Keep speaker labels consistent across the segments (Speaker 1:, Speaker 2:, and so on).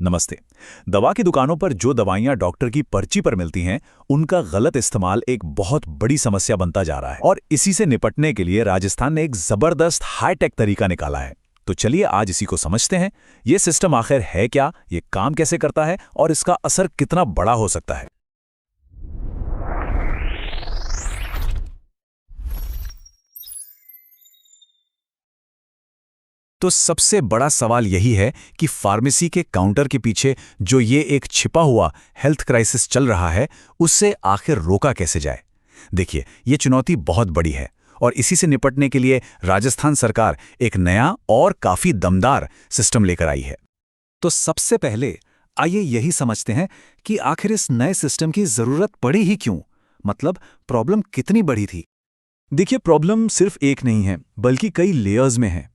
Speaker 1: नमस्ते। दवा की दुकानों पर जो दवाइयां डॉक्टर की पर्ची पर मिलती हैं, उनका गलत इस्तेमाल एक बहुत बड़ी समस्या बनता जा रहा है और इसी से निपटने के लिए राजस्थान ने एक जबरदस्त हाईटेक तरीका निकाला है। तो चलिए आज इसी को समझते हैं। ये सिस्टम आखिर है क्या, ये काम कैसे करता है और इसका असर कितना बड़ा हो सकता है। तो सबसे बड़ा सवाल यही है कि फार्मेसी के काउंटर के पीछे जो ये एक छिपा हुआ हेल्थ क्राइसिस चल रहा है, उससे आखिर रोका कैसे जाए। देखिए, ये चुनौती बहुत बड़ी है और इसी से निपटने के लिए राजस्थान सरकार एक नया और काफी दमदार सिस्टम लेकर आई है। तो सबसे पहले आइए यही समझते हैं कि आखिर इस नए सिस्टम की जरूरत पड़ी ही क्यों, मतलब प्रॉब्लम कितनी बड़ी थी। देखिए, प्रॉब्लम सिर्फ एक नहीं है बल्कि कई लेयर्स में है।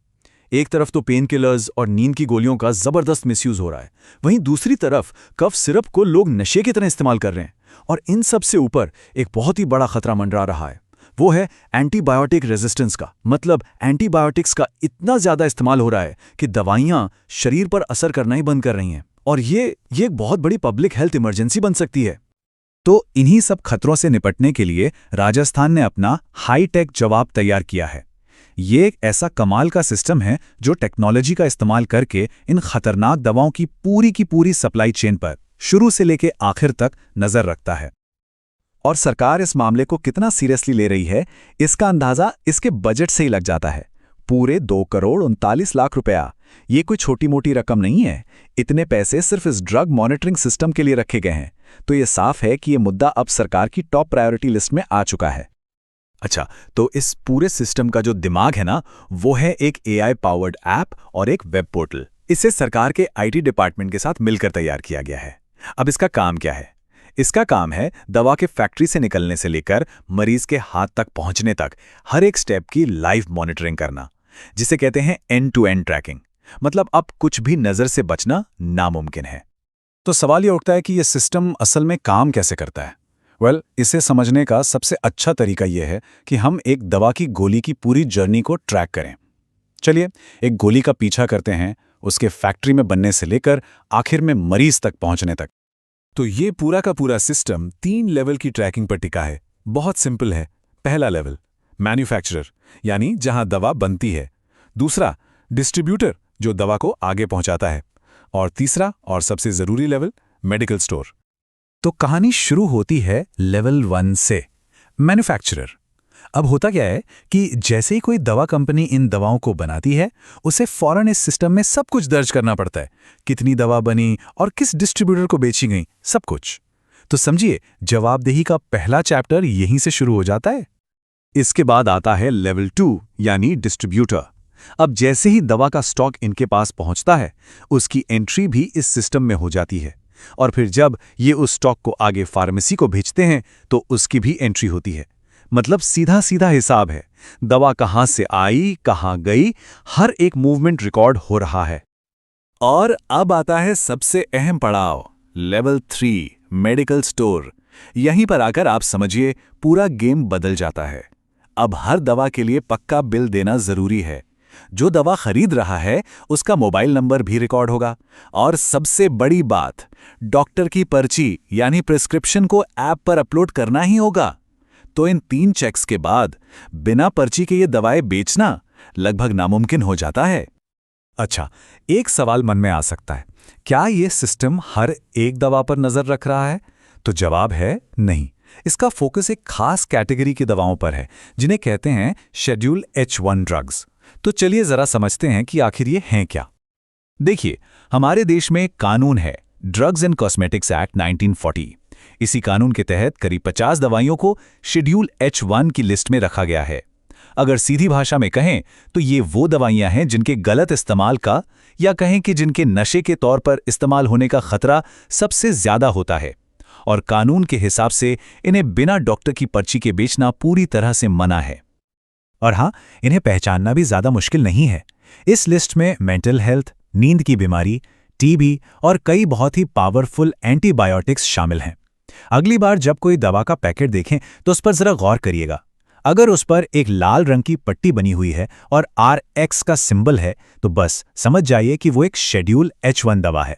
Speaker 1: एक तरफ तो पेन किलर्स और नींद की गोलियों का जबरदस्त मिसयूज हो रहा है, वहीं दूसरी तरफ कफ सिरप को लोग नशे की तरह इस्तेमाल कर रहे हैं। और इन सब से ऊपर एक बहुत ही बड़ा खतरा मंडरा रहा है, वो है एंटीबायोटिक रेजिस्टेंस का। मतलब एंटीबायोटिक्स का इतना ज्यादा इस्तेमाल हो रहा है कि दवाइयां शरीर पर असर करना ही बंद कर रही हैं और ये एक बहुत बड़ी पब्लिक हेल्थ इमरजेंसी बन सकती है। तो इन्हीं सब खतरों से निपटने के लिए राजस्थान ने अपना हाईटेक जवाब तैयार किया है। ये एक ऐसा कमाल का सिस्टम है जो टेक्नोलॉजी का इस्तेमाल करके इन खतरनाक दवाओं की पूरी सप्लाई चेन पर शुरू से लेकर आखिर तक नजर रखता है। और सरकार इस मामले को कितना सीरियसली ले रही है, इसका अंदाजा इसके बजट से ही लग जाता है। पूरे 2,39,00,000 रुपया। ये कोई छोटी मोटी रकम नहीं है। इतने पैसे सिर्फ इस ड्रग मॉनिटरिंग सिस्टम के लिए रखे गए हैं। तो ये साफ है कि ये मुद्दा अब सरकार की टॉप प्रायोरिटी लिस्ट में आ चुका है। अच्छा, तो इस पूरे सिस्टम का जो दिमाग है ना, वो है एक AI पावर्ड ऐप और एक वेब पोर्टल। इसे सरकार के IT डिपार्टमेंट के साथ मिलकर तैयार किया गया है। अब इसका काम क्या है? इसका काम है दवा के फैक्ट्री से निकलने से लेकर मरीज के हाथ तक पहुंचने तक हर एक स्टेप की लाइव मॉनिटरिंग करना, जिसे कहते हैं एंड टू एंड ट्रैकिंग। मतलब अब कुछ भी नजर से बचना नामुमकिन है। तो सवाल ये उठता है कि यह सिस्टम असल में काम कैसे करता है। इसे समझने का सबसे अच्छा तरीका यह है कि हम एक दवा की गोली की पूरी जर्नी को ट्रैक करें। चलिए एक गोली का पीछा करते हैं, उसके फैक्ट्री में बनने से लेकर आखिर में मरीज तक पहुंचने तक। तो ये पूरा का पूरा सिस्टम 3 लेवल की ट्रैकिंग पर टिका है। बहुत सिंपल है। पहला लेवल मैन्युफैक्चरर, यानी जहां दवा बनती है। दूसरा डिस्ट्रीब्यूटर, जो दवा को आगे पहुंचाता है। और तीसरा और सबसे जरूरी लेवल मेडिकल स्टोर। तो कहानी शुरू होती है लेवल 1 से, मैन्युफैक्चरर। अब होता क्या है कि जैसे ही कोई दवा कंपनी इन दवाओं को बनाती है, उसे फौरन इस सिस्टम में सब कुछ दर्ज करना पड़ता है। कितनी दवा बनी और किस डिस्ट्रीब्यूटर को बेची गई, सब कुछ। तो समझिए, जवाबदेही का पहला चैप्टर यहीं से शुरू हो जाता है। इसके बाद आता है लेवल 2, यानी डिस्ट्रीब्यूटर। अब जैसे ही दवा का स्टॉक इनके पास पहुंचता है, उसकी एंट्री भी इस सिस्टम में हो जाती है। और फिर जब ये उस स्टॉक को आगे फार्मेसी को भेजते हैं, तो उसकी भी एंट्री होती है। मतलब सीधा सीधा हिसाब है। दवा कहां से आई, कहां गई, हर एक मूवमेंट रिकॉर्ड हो रहा है। और अब आता है सबसे अहम पड़ाव, लेवल 3, मेडिकल स्टोर। यहीं पर आकर आप समझिए पूरा गेम बदल जाता है। अब हर दवा के लिए पक्का बिल देना जरूरी है। जो दवा खरीद रहा है, उसका मोबाइल नंबर भी रिकॉर्ड होगा। और सबसे बड़ी बात, डॉक्टर की पर्ची यानी प्रिस्क्रिप्शन को ऐप पर अपलोड करना ही होगा। तो इन 3 चेक्स के बाद बिना पर्ची के ये दवाएं बेचना लगभग नामुमकिन हो जाता है। अच्छा, एक सवाल मन में आ सकता है, क्या ये सिस्टम हर एक दवा पर नजर रख रहा है? तो जवाब है नहीं। इसका फोकस एक खास कैटेगरी की दवाओं पर है, जिन्हें कहते हैं शेड्यूल H1 ड्रग्स। तो चलिए जरा समझते हैं कि आखिर ये हैं क्या। देखिए, हमारे देश में एक कानून है, ड्रग्स एंड कॉस्मेटिक्स एक्ट 1940। इसी कानून के तहत करीब 50 दवाइयों को शेड्यूल H1 की लिस्ट में रखा गया है। अगर सीधी भाषा में कहें तो ये वो दवाइयां हैं जिनके गलत इस्तेमाल का, या कहें कि जिनके नशे के तौर पर इस्तेमाल होने का खतरा सबसे ज्यादा होता है। और कानून के हिसाब से इन्हें बिना डॉक्टर की पर्ची के बेचना पूरी तरह से मना है। और हाँ, इन्हें पहचानना भी ज्यादा मुश्किल नहीं है। इस लिस्ट में मेंटल हेल्थ, नींद की बीमारी, टीबी और कई बहुत ही पावरफुल एंटीबायोटिक्स शामिल हैं। अगली बार जब कोई दवा का पैकेट देखें तो उस पर जरा गौर करिएगा। अगर उस पर एक लाल रंग की पट्टी बनी हुई है और RX का सिंबल है, तो बस समझ जाइए कि वो एक शेड्यूल H1 दवा है।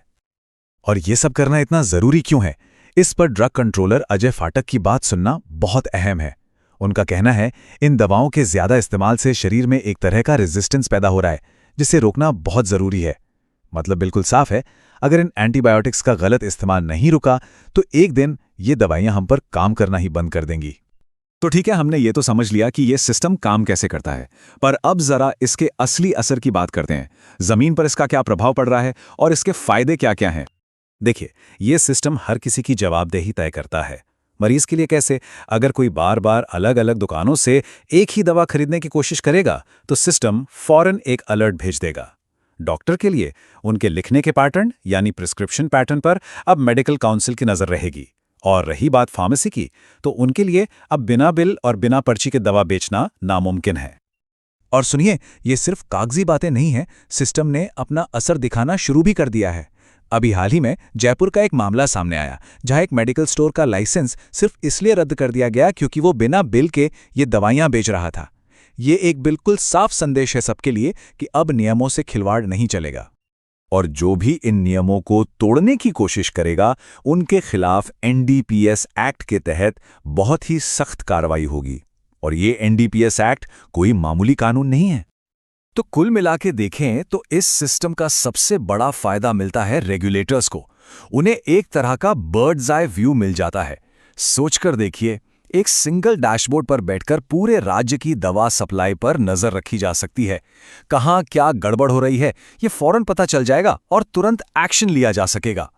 Speaker 1: और ये सब करना इतना ज़रूरी क्यों है? इस पर ड्रग कंट्रोलर अजय फाटक की बात सुनना बहुत अहम है। उनका कहना है, इन दवाओं के ज़्यादा इस्तेमाल से शरीर में एक तरह का रेजिस्टेंस पैदा हो रहा है, जिसे रोकना बहुत ज़रूरी है। मतलब बिल्कुल साफ है, अगर इन एंटीबायोटिक्स का गलत इस्तेमाल नहीं रुका तो एक दिन ये दवाइयां हम पर काम करना ही बंद कर देंगी।
Speaker 2: तो ठीक है, हमने ये तो समझ लिया कि ये सिस्टम काम कैसे करता है, पर अब जरा इसके असली असर की बात करते हैं। जमीन पर इसका क्या प्रभाव पड़ रहा है और इसके फायदे क्या क्या हैं?
Speaker 1: देखिए, ये सिस्टम हर किसी की जवाबदेही तय करता है। मरीज के लिए कैसे? अगर कोई बार बार अलग अलग दुकानों से एक ही दवा खरीदने की कोशिश करेगा तो सिस्टम फौरन एक अलर्ट भेज देगा। डॉक्टर के लिए उनके लिखने के पैटर्न यानी प्रिस्क्रिप्शन पैटर्न पर अब मेडिकल काउंसिल की नज़र रहेगी। और रही बात फार्मेसी की, तो उनके लिए अब बिना बिल और बिना पर्ची के दवा बेचना नामुमकिन है। और सुनिए, ये सिर्फ कागजी बातें नहीं हैं, सिस्टम ने अपना असर दिखाना शुरू भी कर दिया है। अभी हाल ही में जयपुर का एक मामला सामने आया, जहां एक मेडिकल स्टोर का लाइसेंस सिर्फ इसलिए रद्द कर दिया गया क्योंकि वो बिना बिल के ये दवाइयां बेच रहा था। ये एक बिल्कुल साफ संदेश है सबके लिए कि अब नियमों से खिलवाड़ नहीं चलेगा।
Speaker 2: और जो भी इन नियमों को तोड़ने की कोशिश करेगा, उनके खिलाफ एनडीपीएस एक्ट के तहत बहुत ही सख्त कार्रवाई होगी। और ये एनडीपीएस एक्ट कोई मामूली कानून नहीं है।
Speaker 1: तो कुल मिला के देखें तो इस सिस्टम का सबसे बड़ा फायदा मिलता है रेगुलेटर्स को। उन्हें एक तरह का बर्ड्स आई व्यू मिल जाता है। सोचकर देखिए, एक सिंगल डैशबोर्ड पर बैठकर पूरे राज्य की दवा सप्लाई पर नजर रखी जा सकती है। कहाँ क्या गड़बड़ हो रही है, ये फौरन पता चल जाएगा और तुरंत एक्शन लिया जा सकेगा।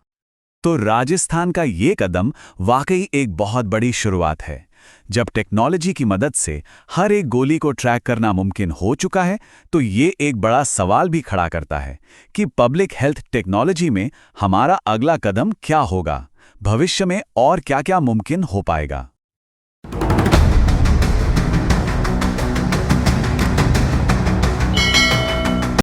Speaker 2: तो राजस्थान का ये कदम वाकई एक बहुत बड़ी शुरुआत है। जब टेक्नोलॉजी की मदद से हर एक गोली को ट्रैक करना मुमकिन हो चुका है, तो ये एक बड़ा सवाल भी खड़ा करता है कि पब्लिक हेल्थ टेक्नोलॉजी में हमारा अगला कदम क्या होगा, भविष्य में और क्या क्या मुमकिन हो पाएगा।